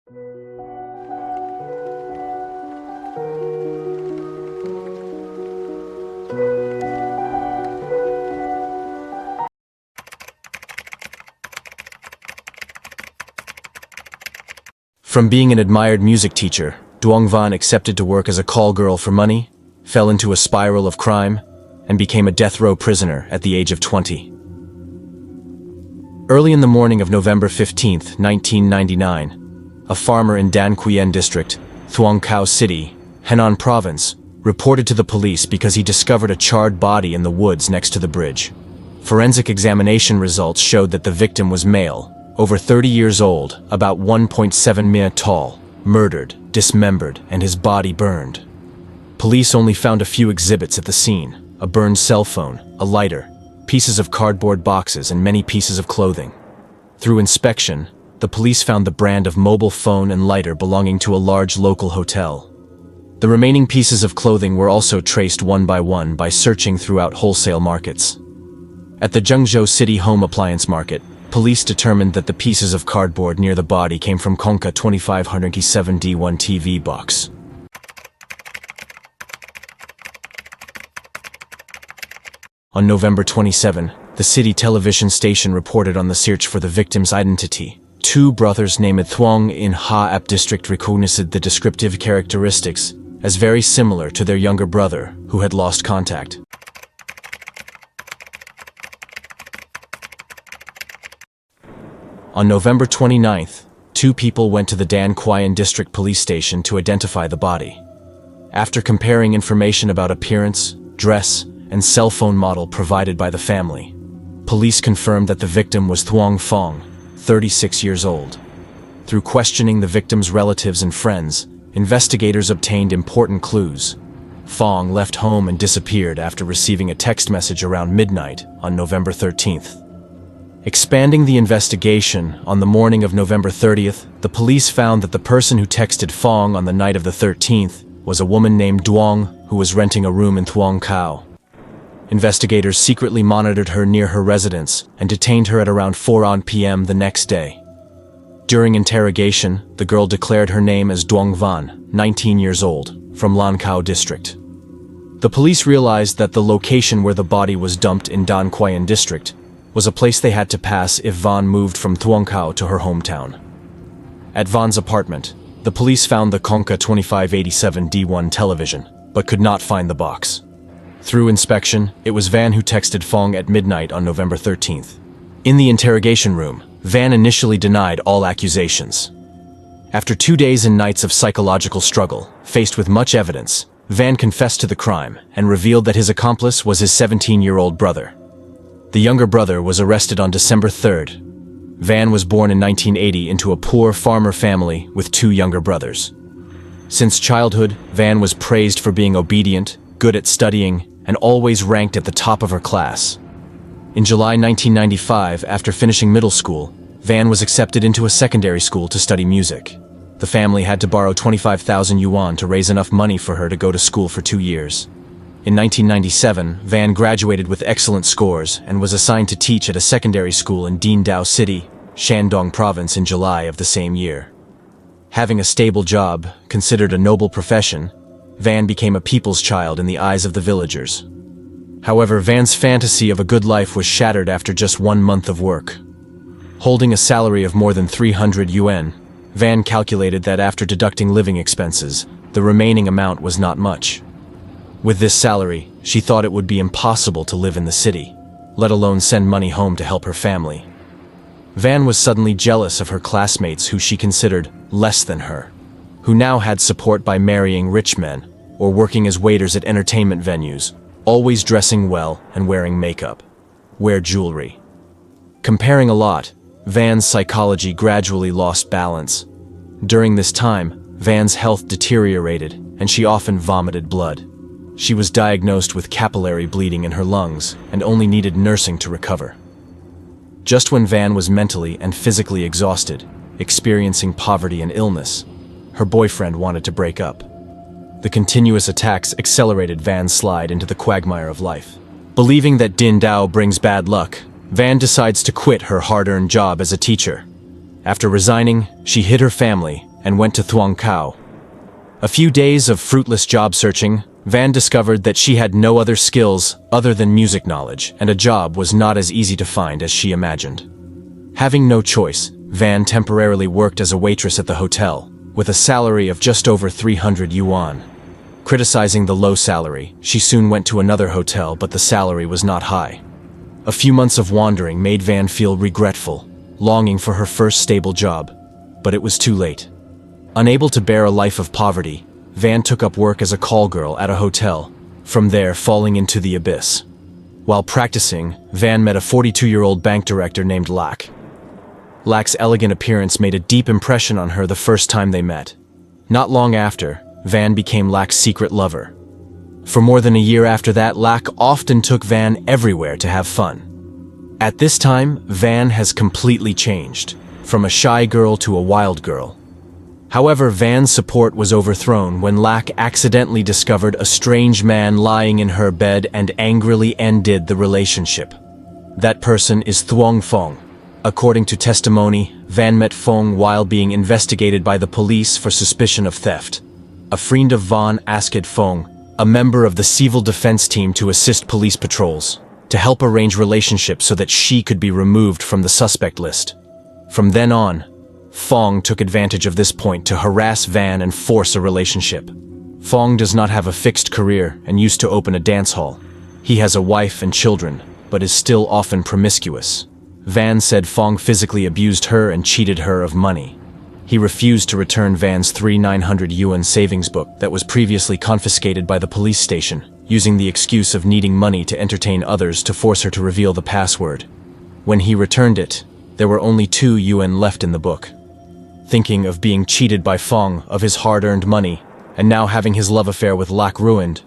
From being an admired music teacher, Duong accepted to work as a call girl for money, fell into a spiral of crime, and became a death row prisoner at the age of 20. Early in the morning of November 15, 1999, a farmer in Dan Quyen District, Thuong Khao City, Henan Province, reported to the police because he discovered a charred body in the woods next to the bridge. Forensic examination results showed that the victim was male, over 30 years old, about 1.7 meters tall, murdered, dismembered, and his body burned. Police only found a few exhibits at the scene: a burned cell phone, a lighter, pieces of cardboard boxes, and many pieces of clothing. Through inspection, the police found the brand of mobile phone and lighter belonging to a large local hotel. The remaining pieces of clothing were also traced one by searching throughout wholesale markets. At the Zhengzhou City Home Appliance Market, police determined that the pieces of cardboard near the body came from Konka 2507D1 TV box. On November 27, the city television station reported on the search for the victim's identity. Two brothers named Thuong in Ha Ap district recognized the descriptive characteristics as very similar to their younger brother, who had lost contact. On November 29th, two people went to the Dan Quyen District Police Station to identify the body. After comparing information about appearance, dress, and cell phone model provided by the family, police confirmed that the victim was Thuong Phong, 36 years old. Through questioning the victim's relatives and friends, investigators obtained important clues. Phong left home and disappeared after receiving a text message around midnight on November 13th. Expanding the investigation, on the morning of November 30th, the police found that the person who texted Phong on the night of the 13th was a woman named Duong who was renting a room in Thuong Khao. Investigators secretly monitored her near her residence and detained her at around 4 p.m. the next day. During interrogation, the girl declared her name as Duong Van, 19 years old, from Lan Khao district. The police realized that the location where the body was dumped in Dan Quyen district was a place they had to pass if Van moved from Thuong Khao to her hometown. At Van's apartment, the police found the Konka 2587D1 television, but could not find the box. Through inspection, it was Van who texted Phong at midnight on November 13th. In the interrogation room, Van initially denied all accusations. After 2 days and nights of psychological struggle, faced with much evidence, Van confessed to the crime and revealed that his accomplice was his 17-year-old brother. The younger brother was arrested on December 3rd. Van was born in 1980 into a poor farmer family with two younger brothers. Since childhood, Van was praised for being obedient, good at studying, and always ranked at the top of her class. In July 1995, after finishing middle school, Van was accepted into a secondary school to study music. The family had to borrow 25,000 yuan to raise enough money for her to go to school for 2 years. In 1997, Van graduated with excellent scores and was assigned to teach at a secondary school in Dindao City, Shandong Province in July of the same year. Having a stable job, considered a noble profession, Van became a people's child in the eyes of the villagers. However, Van's fantasy of a good life was shattered after just 1 month of work. Holding a salary of more than 300 yuan, Van calculated that after deducting living expenses, the remaining amount was not much. With this salary, she thought it would be impossible to live in the city, let alone send money home to help her family. Van was suddenly jealous of her classmates who she considered less than her, who now had support by marrying rich men or working as waiters at entertainment venues, always dressing well and wearing makeup, wear jewelry. Comparing a lot, Van's psychology gradually lost balance. During this time, Van's health deteriorated and she often vomited blood. She was diagnosed with capillary bleeding in her lungs and only needed nursing to recover. Just when Van was mentally and physically exhausted, experiencing poverty and illness, her boyfriend wanted to break up. The continuous attacks accelerated Van's slide into the quagmire of life. Believing that Din Dao brings bad luck, Van decides to quit her hard-earned job as a teacher. After resigning, she hid her family and went to Duong. A few days of fruitless job searching, Van discovered that she had no other skills other than music knowledge, and a job was not as easy to find as she imagined. Having no choice, Van temporarily worked as a waitress at the hotel, with a salary of just over 300 yuan. Criticizing the low salary, she soon went to another hotel, but the salary was not high. A few months of wandering made Van feel regretful, longing for her first stable job, but it was too late. Unable to bear a life of poverty, Van took up work as a call girl at a hotel, from there falling into the abyss. While practicing, Van met a 42-year-old bank director named Lac. Lac's elegant appearance made a deep impression on her the first time they met. Not long after, Van became Lac's secret lover. For more than a year after that, Lac often took Van everywhere to have fun. At this time, Van has completely changed, from a shy girl to a wild girl. However, Van's support was overthrown when Lac accidentally discovered a strange man lying in her bed and angrily ended the relationship. That person is Duong Fong. According to testimony, Van met Fong while being investigated by the police for suspicion of theft. A friend of Van asked Fong, a member of the civil defense team, to assist police patrols, to help arrange relationships so that she could be removed from the suspect list. From then on, Fong took advantage of this point to harass Van and force a relationship. Fong does not have a fixed career and used to open a dance hall. He has a wife and children, but is still often promiscuous. Van said Fong physically abused her and cheated her of money. He refused to return Van's 3,900 yuan savings book that was previously confiscated by the police station, using the excuse of needing money to entertain others to force her to reveal the password. When he returned it, there were only 2 yuan left in the book. Thinking of being cheated by Fong of his hard-earned money, and now having his love affair with Lac ruined,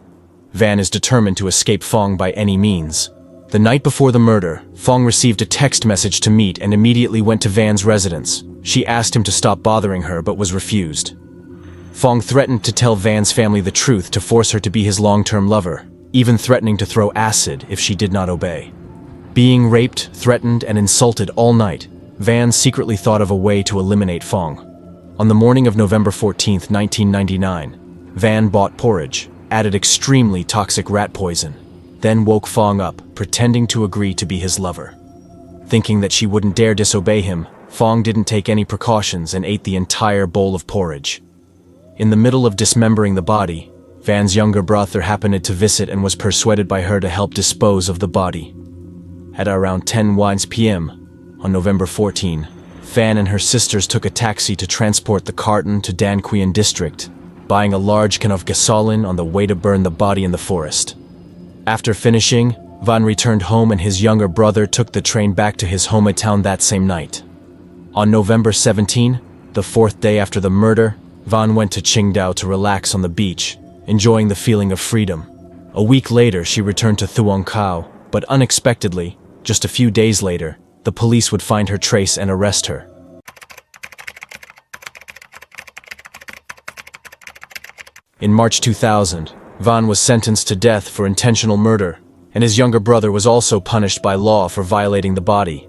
Van is determined to escape Fong by any means. The night before the murder, Fong received a text message to meet and immediately went to Van's residence. She asked him to stop bothering her but was refused. Fong threatened to tell Van's family the truth to force her to be his long-term lover, even threatening to throw acid if she did not obey. Being raped, threatened, and insulted all night, Van secretly thought of a way to eliminate Fong. On the morning of November 14, 1999, Van bought porridge, added extremely toxic rat poison, then woke Fong up, pretending to agree to be his lover. Thinking that she wouldn't dare disobey him, Fong didn't take any precautions and ate the entire bowl of porridge. In the middle of dismembering the body, Van's younger brother happened to visit and was persuaded by her to help dispose of the body. At around 10 p.m., on November 14, Van and her sisters took a taxi to transport the carton to Duong district, buying a large can of gasoline on the way to burn the body in the forest. After finishing, Van returned home and his younger brother took the train back to his hometown that same night. On November 17, the 4th day after the murder, Van went to Qingdao to relax on the beach, enjoying the feeling of freedom. A week later, she returned to Duong, but unexpectedly, just a few days later, the police would find her trace and arrest her. In March 2000, Van was sentenced to death for intentional murder, and his younger brother was also punished by law for violating the body.